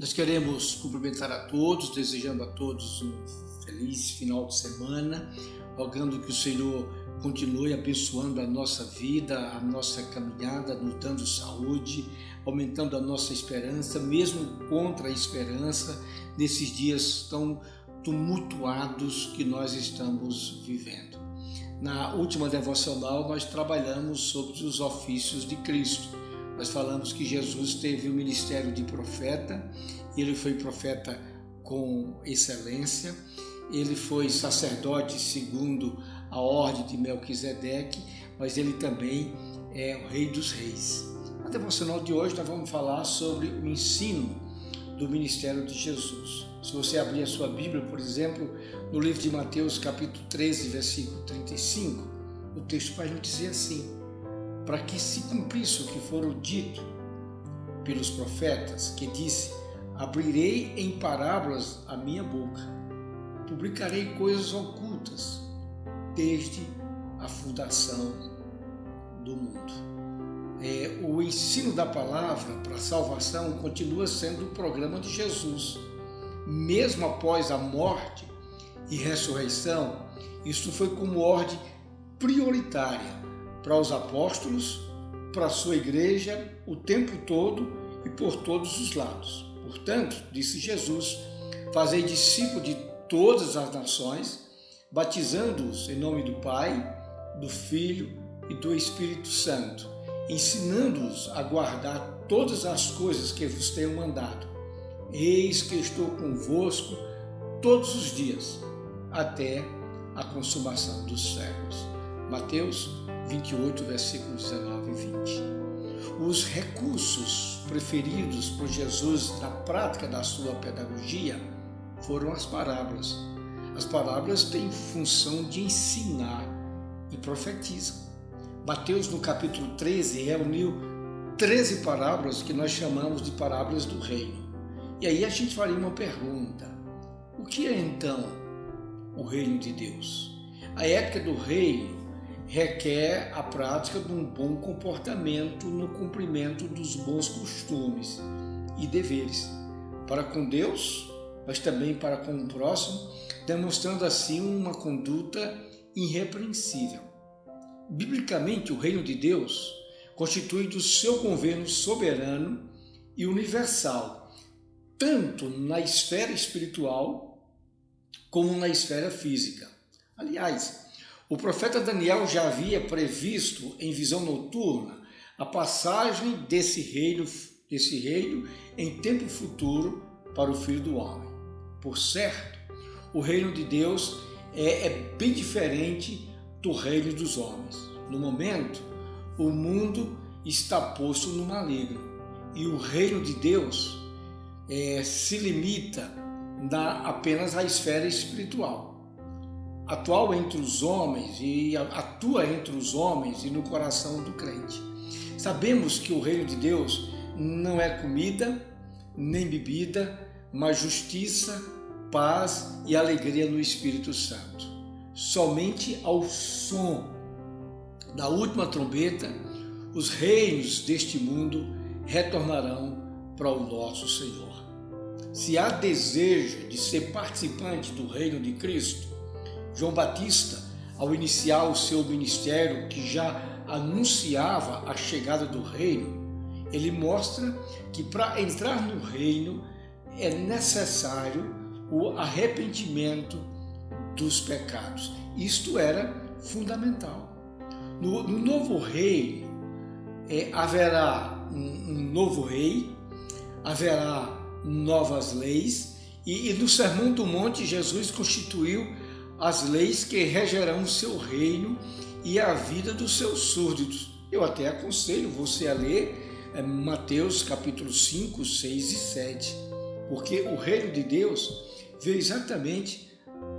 Nós queremos cumprimentar a todos, desejando a todos um feliz final de semana, rogando que o Senhor continue abençoando a nossa vida, a nossa caminhada, nos dando saúde, aumentando a nossa esperança, mesmo contra a esperança, nesses dias tão tumultuados que nós estamos vivendo. Na última devocional, nós trabalhamos sobre os ofícios de Cristo. Nós falamos que Jesus teve o ministério de profeta, ele foi profeta com excelência, ele foi sacerdote segundo a ordem de Melquisedeque, mas ele também é o Rei dos Reis. Na devocional de hoje nós vamos falar sobre o ensino do ministério de Jesus. Se você abrir a sua Bíblia, por exemplo, no livro de Mateus, capítulo 13, versículo 35, o texto vai nos dizer assim: para que se cumprisse o que fora dito pelos profetas, que disse: abrirei em parábolas a minha boca, publicarei coisas ocultas desde a fundação do mundo. O ensino da palavra para a salvação continua sendo o programa de Jesus. Mesmo após a morte e ressurreição, isto foi como ordem prioritária para os apóstolos, para a sua igreja, o tempo todo e por todos os lados. Portanto, disse Jesus: fazei discípulos de todas as nações, batizando-os em nome do Pai, do Filho e do Espírito Santo, ensinando-os a guardar todas as coisas que vos tenho mandado. Eis que estou convosco todos os dias, até a consumação dos séculos. Mateus 28, versículos 19 e 20. Os recursos preferidos por Jesus na prática da sua pedagogia foram as parábolas. As parábolas têm função de ensinar e profetizam. Mateus, no capítulo 13, reuniu 13 parábolas que nós chamamos de parábolas do reino. E aí a gente faria uma pergunta: o que é então o reino de Deus? A ética do reino requer a prática de um bom comportamento no cumprimento dos bons costumes e deveres para com Deus, mas também para com o próximo, demonstrando assim uma conduta irrepreensível. Biblicamente, o reino de Deus constitui do seu governo soberano e universal, tanto na esfera espiritual como na esfera física. Aliás, o profeta Daniel já havia previsto em visão noturna a passagem desse reino em tempo futuro para o Filho do Homem. Por certo, o reino de Deus é bem diferente do reino dos homens. No momento, o mundo está posto no maligno e o reino de Deus se limita apenas à esfera espiritual. Atua entre os homens e no coração do crente. Sabemos que o reino de Deus não é comida nem bebida, mas justiça, paz e alegria no Espírito Santo. Somente ao som da última trombeta, os reinos deste mundo retornarão para o nosso Senhor. Se há desejo de ser participante do reino de Cristo, João Batista, ao iniciar o seu ministério, que já anunciava a chegada do reino, ele mostra que para entrar no reino é necessário o arrependimento dos pecados. Isto era fundamental. No novo reino haverá um novo rei, haverá novas leis, e no Sermão do Monte Jesus constituiu as leis que regerão o seu reino e a vida dos seus súditos. Eu até aconselho você a ler Mateus capítulo 5, 6 e 7, porque o reino de Deus veio exatamente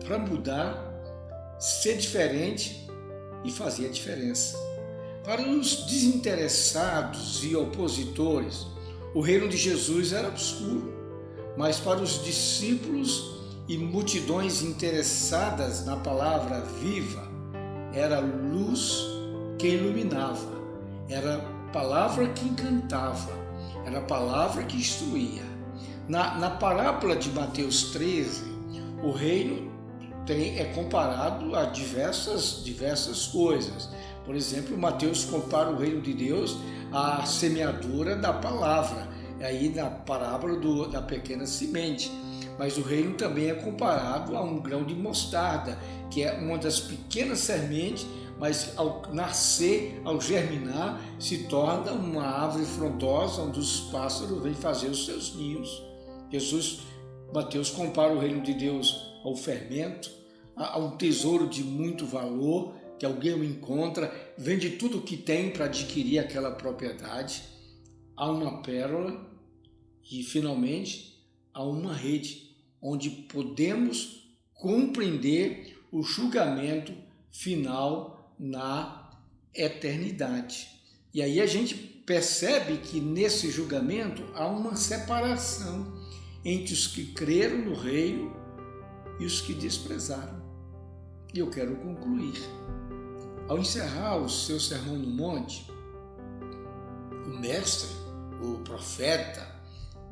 para mudar, ser diferente e fazer a diferença. Para os desinteressados e opositores, o reino de Jesus era obscuro, mas para os discípulos e multidões interessadas na palavra viva, era luz que iluminava, era palavra que encantava, era palavra que instruía. Na parábola de Mateus 13, o reino é comparado a diversas coisas. Por exemplo, Mateus compara o reino de Deus à semeadura da palavra, aí na parábola da pequena semente. Mas o reino também é comparado a um grão de mostarda, que é uma das pequenas sementes, mas ao nascer, ao germinar, se torna uma árvore frondosa onde os pássaros vêm fazer os seus ninhos. Mateus compara o reino de Deus ao fermento, a um tesouro de muito valor, que alguém encontra, vende tudo o que tem para adquirir aquela propriedade, a uma pérola e, finalmente, a uma rede, onde podemos compreender o julgamento final na eternidade. E aí a gente percebe que nesse julgamento há uma separação entre os que creram no reino e os que desprezaram. E eu quero concluir. Ao encerrar o seu sermão no monte, o mestre, o profeta,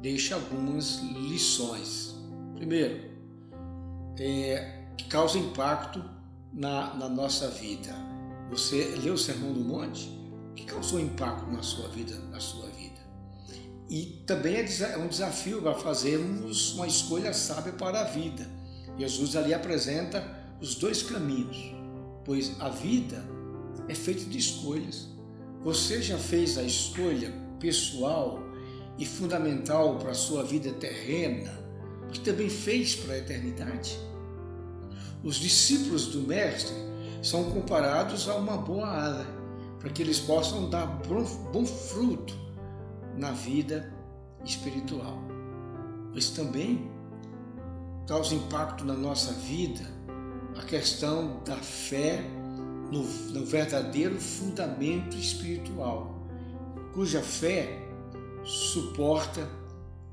deixa algumas lições. Primeiro, que causa impacto na nossa vida. Você leu o Sermão do Monte? Que causou impacto na sua vida? E também é um desafio para fazermos uma escolha sábia para a vida. Jesus ali apresenta os dois caminhos, pois a vida é feita de escolhas. Você já fez a escolha pessoal e fundamental para a sua vida terrena, que também fez para a eternidade? Os discípulos do Mestre são comparados a uma boa árvore, para que eles possam dar bom fruto na vida espiritual. Mas também causa impacto na nossa vida a questão da fé no verdadeiro fundamento espiritual, cuja fé suporta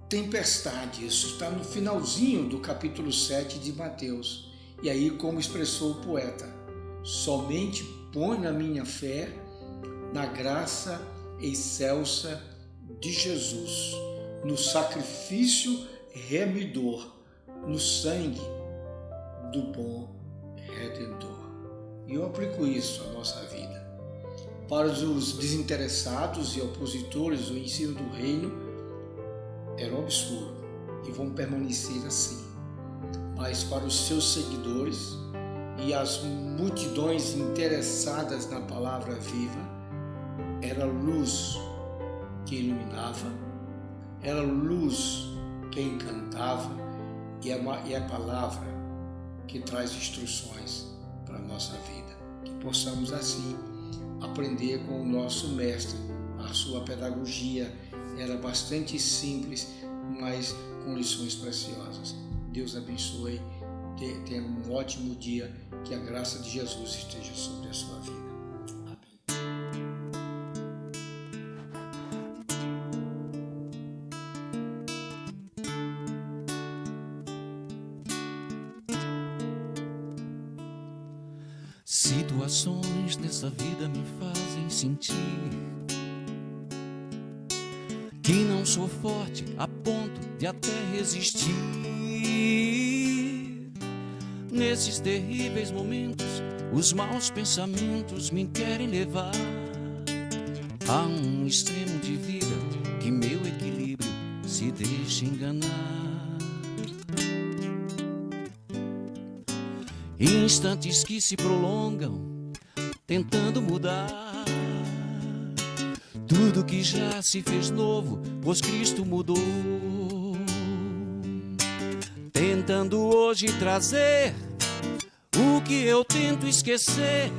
tempestade. Isso está no finalzinho do capítulo 7 de Mateus. E aí, como expressou o poeta, somente ponho a minha fé na graça excelsa de Jesus, no sacrifício remidor, no sangue do bom Redentor. E eu aplico isso à nossa vida. Para os desinteressados e opositores, o ensino do reino era obscuro e vão permanecer assim. Mas para os seus seguidores e as multidões interessadas na palavra viva, era luz que iluminava, era luz que encantava e é a palavra que traz instruções para a nossa vida. Que possamos assim aprender com o nosso mestre. A sua pedagogia era bastante simples, mas com lições preciosas. Deus abençoe, tenha um ótimo dia, que a graça de Jesus esteja sobre a sua vida. Situações nessa vida me fazem sentir que não sou forte a ponto de até resistir. Nesses terríveis momentos, os maus pensamentos me querem levar a um extremo de vida que meu equilíbrio se deixa enganar. Instantes que se prolongam, tentando mudar tudo que já se fez novo, pois Cristo mudou. Tentando hoje trazer o que eu tento esquecer.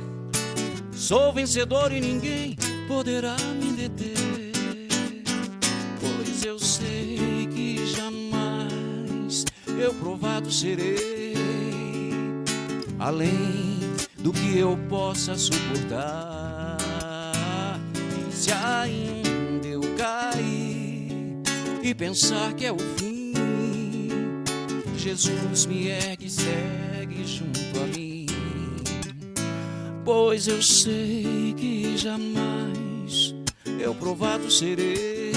Sou vencedor e ninguém poderá me deter, pois eu sei que jamais eu provado serei além do que eu possa suportar. E se ainda eu cair e pensar que é o fim, Jesus me ergue e segue junto a mim, pois eu sei que jamais eu provado serei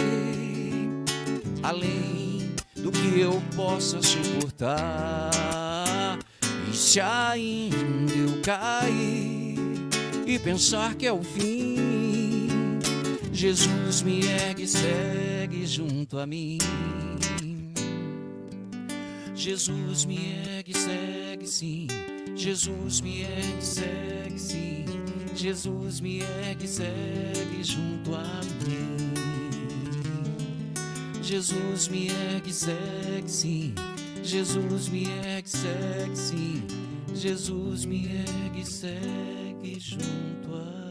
além do que eu possa suportar. E se ainda eu cair e pensar que é o fim, Jesus me ergue e segue junto a mim. Jesus me ergue e segue sim. Jesus me ergue e segue sim. Jesus me ergue e segue junto a mim. Jesus me ergue e segue sim. Jesus me ergue e segue sim. Jesus me ergue e segue junto a mim.